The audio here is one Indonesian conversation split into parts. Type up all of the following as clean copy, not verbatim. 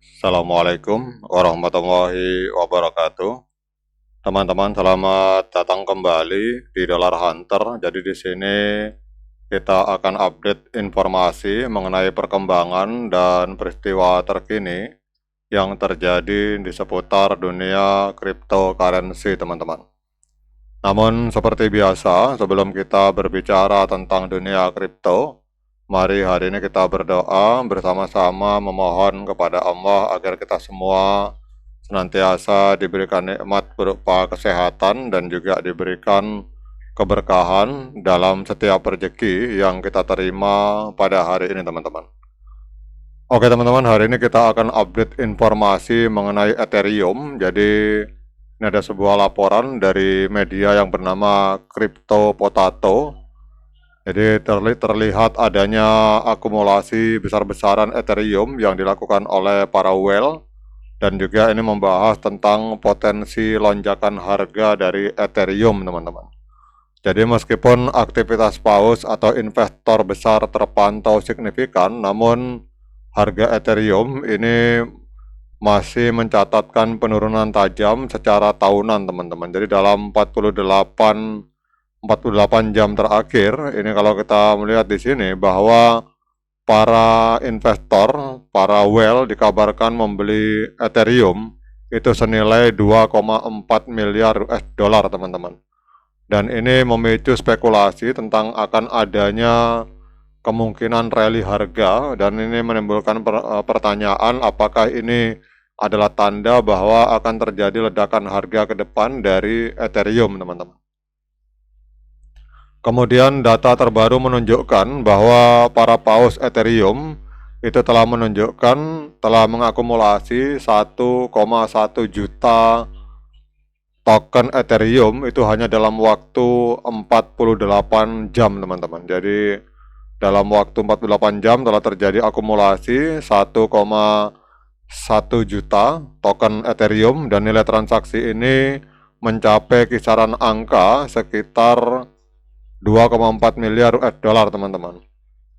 Assalamualaikum warahmatullahi wabarakatuh. Teman-teman, selamat datang kembali di Dollar Hunter. Jadi di sini kita akan update informasi mengenai perkembangan dan peristiwa terkini yang terjadi di seputar dunia cryptocurrency, teman-teman. Namun seperti biasa, sebelum kita berbicara tentang dunia kripto, mari hari ini kita berdoa bersama-sama memohon kepada Allah agar kita semua senantiasa diberikan nikmat berupa kesehatan dan juga diberikan keberkahan dalam setiap rezeki yang kita terima pada hari ini, teman-teman. Oke teman-teman, hari ini kita akan update informasi mengenai Ethereum. Jadi ini ada sebuah laporan dari media yang bernama Crypto Potato. Jadi terlihat adanya akumulasi besar-besaran Ethereum yang dilakukan oleh para whale, dan juga ini membahas tentang potensi lonjakan harga dari Ethereum, teman-teman. Jadi meskipun aktivitas paus atau investor besar terpantau signifikan, namun harga Ethereum ini masih mencatatkan penurunan tajam secara tahunan, teman-teman. Jadi dalam 48 jam terakhir, ini kalau kita melihat di sini bahwa para investor, para whale dikabarkan membeli Ethereum itu senilai 2,4 miliar US dollar, teman-teman. Dan ini memicu spekulasi tentang akan adanya kemungkinan rally harga, dan ini menimbulkan pertanyaan apakah ini adalah tanda bahwa akan terjadi ledakan harga ke depan dari Ethereum, teman-teman. Kemudian data terbaru menunjukkan bahwa para paus Ethereum itu telah mengakumulasi 1,1 juta token Ethereum itu hanya dalam waktu 48 jam, teman-teman. Jadi dalam waktu 48 jam telah terjadi akumulasi 1,1 juta token Ethereum, dan nilai transaksi ini mencapai kisaran angka sekitar 2,4 miliar US dollar, teman-teman.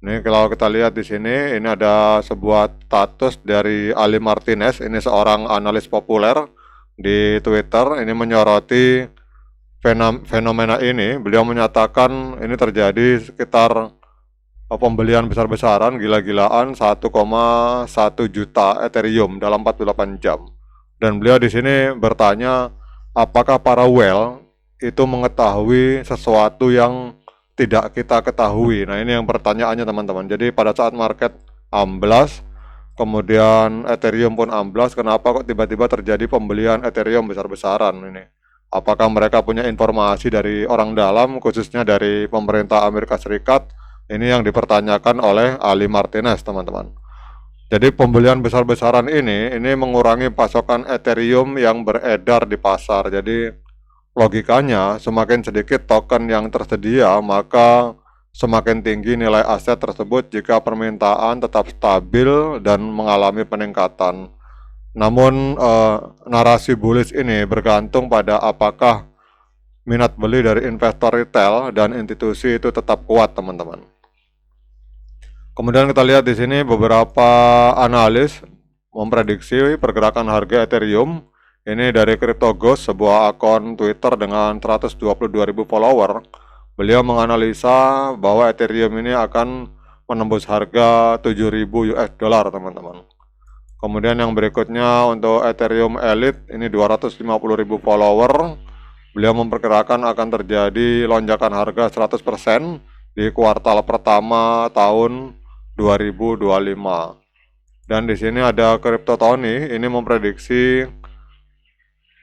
Ini kalau kita lihat di sini, ini ada sebuah status dari Ali Martinez, ini seorang analis populer di Twitter, ini menyoroti fenomena ini. Beliau menyatakan ini terjadi sekitar pembelian besar-besaran, gila-gilaan 1,1 juta Ethereum dalam 48 jam. Dan beliau di sini bertanya, apakah para whale itu mengetahui sesuatu yang tidak kita ketahui? Nah, ini yang pertanyaannya, teman-teman. Jadi pada saat market amblas, kemudian Ethereum pun amblas, kenapa kok tiba-tiba terjadi pembelian Ethereum besar-besaran ini? Apakah mereka punya informasi dari orang dalam, khususnya dari pemerintah Amerika Serikat? Ini yang dipertanyakan oleh Ali Martinez, teman-teman. Jadi pembelian besar-besaran ini mengurangi pasokan Ethereum yang beredar di pasar. Jadi logikanya, semakin sedikit token yang tersedia, maka semakin tinggi nilai aset tersebut jika permintaan tetap stabil dan mengalami peningkatan. Namun narasi bullish ini bergantung pada apakah minat beli dari investor retail dan institusi itu tetap kuat, teman-teman. Kemudian kita lihat di sini beberapa analis memprediksi pergerakan harga Ethereum. Ini dari CryptoGhost, sebuah akun Twitter dengan 122.000 follower. Beliau menganalisa bahwa Ethereum ini akan menembus harga 7.000 US dollar, teman-teman. Kemudian yang berikutnya untuk Ethereum Elite, ini 250.000 follower. Beliau memperkirakan akan terjadi lonjakan harga 100% di kuartal pertama tahun 2025. Dan di sini ada Crypto Tony, ini memprediksi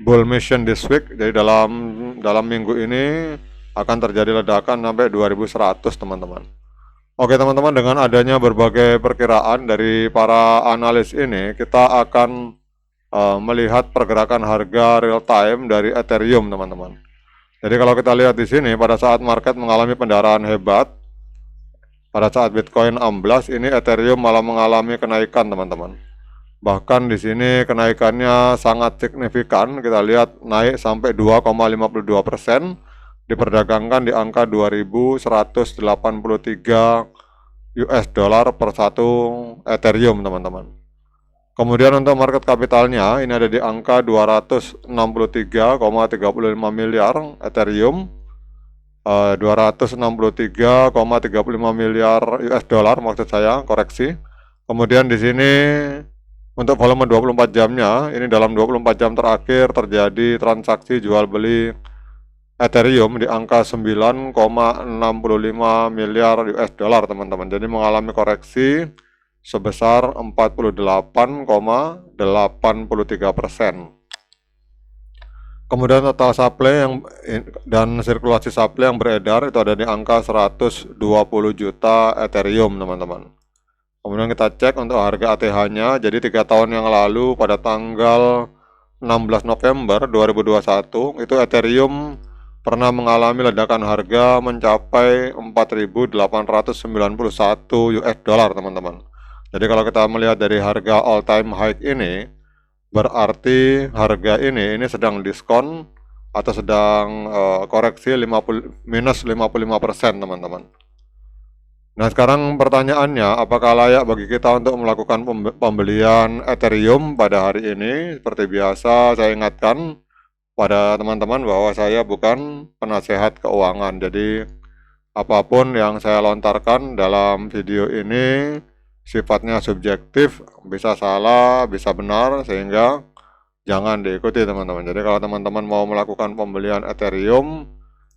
bull mission this week. Jadi dalam minggu ini akan terjadi ledakan sampai 2100, teman-teman. Oke teman-teman, dengan adanya berbagai perkiraan dari para analis ini, kita akan melihat pergerakan harga real time dari Ethereum, teman-teman. Jadi kalau kita lihat di sini, pada saat market mengalami pendarahan hebat, pada saat Bitcoin amblas, ini Ethereum malah mengalami kenaikan, teman-teman. Bahkan di sini kenaikannya sangat signifikan. Kita lihat naik sampai 2,52%, diperdagangkan di angka 2.183 US dollar per satu Ethereum, teman-teman. Kemudian untuk market kapitalnya ini ada di angka 263,35 miliar Ethereum, 263,35 miliar US dollar maksud saya, koreksi. Kemudian di sini untuk volume 24 jamnya, ini dalam 24 jam terakhir terjadi transaksi jual beli Ethereum di angka 9,65 miliar US dollar teman-teman. Jadi mengalami koreksi sebesar 48,83%. Kemudian total supply dan sirkulasi supply yang beredar itu ada di angka 120 juta Ethereum teman-teman. Kemudian kita cek untuk harga ATH-nya. Jadi 3 tahun yang lalu pada tanggal 16 November 2021 itu Ethereum pernah mengalami ledakan harga mencapai 4.891 US dollar teman-teman. Jadi kalau kita melihat dari harga all time high ini, berarti harga ini sedang diskon atau sedang koreksi minus 55% teman-teman. Nah sekarang pertanyaannya, apakah layak bagi kita untuk melakukan pembelian Ethereum pada hari ini? Seperti biasa saya ingatkan pada teman-teman bahwa saya bukan penasehat keuangan. Jadi apapun yang saya lontarkan dalam video ini sifatnya subjektif, bisa salah, bisa benar, sehingga jangan diikuti teman-teman. Jadi kalau teman-teman mau melakukan pembelian Ethereum,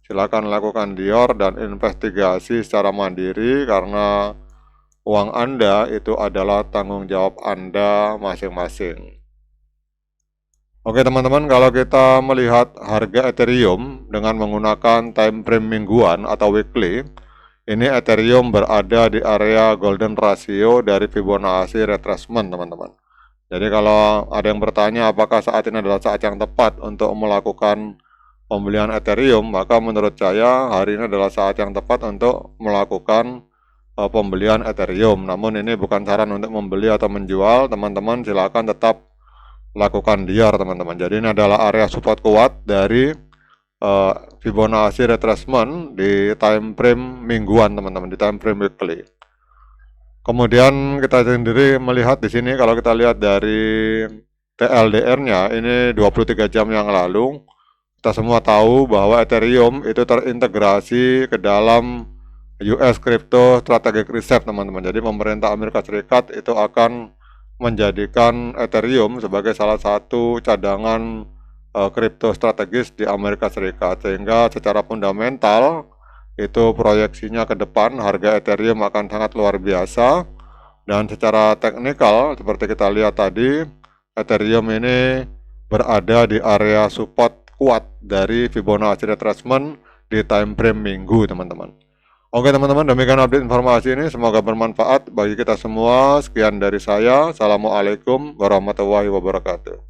silakan lakukan dior dan investigasi secara mandiri, karena uang Anda itu adalah tanggung jawab Anda masing-masing. Oke teman-teman, kalau kita melihat harga Ethereum dengan menggunakan time frame mingguan atau weekly, ini Ethereum berada di area golden ratio dari Fibonacci retracement teman-teman. Jadi kalau ada yang bertanya apakah saat ini adalah saat yang tepat untuk melakukan pembelian Ethereum, maka menurut saya hari ini adalah saat yang tepat untuk melakukan pembelian Ethereum. Namun ini bukan saran untuk membeli atau menjual, teman-teman silakan tetap lakukan dior teman-teman. Jadi ini adalah area support kuat dari Fibonacci retracement di time frame mingguan teman-teman, di time frame weekly. Kemudian kita sendiri melihat di sini, kalau kita lihat dari TLDR-nya ini 23 jam yang lalu, kita semua tahu bahwa Ethereum itu terintegrasi ke dalam US Crypto Strategic Reserve teman-teman. Jadi pemerintah Amerika Serikat itu akan menjadikan Ethereum sebagai salah satu cadangan kripto strategis di Amerika Serikat, sehingga secara fundamental itu proyeksinya ke depan harga Ethereum akan sangat luar biasa, dan secara teknikal seperti kita lihat tadi, Ethereum ini berada di area support kuat dari Fibonacci retracement di time frame minggu teman-teman. Oke teman-teman, demikian update informasi ini, semoga bermanfaat bagi kita semua. Sekian dari saya, Assalamualaikum warahmatullahi wabarakatuh.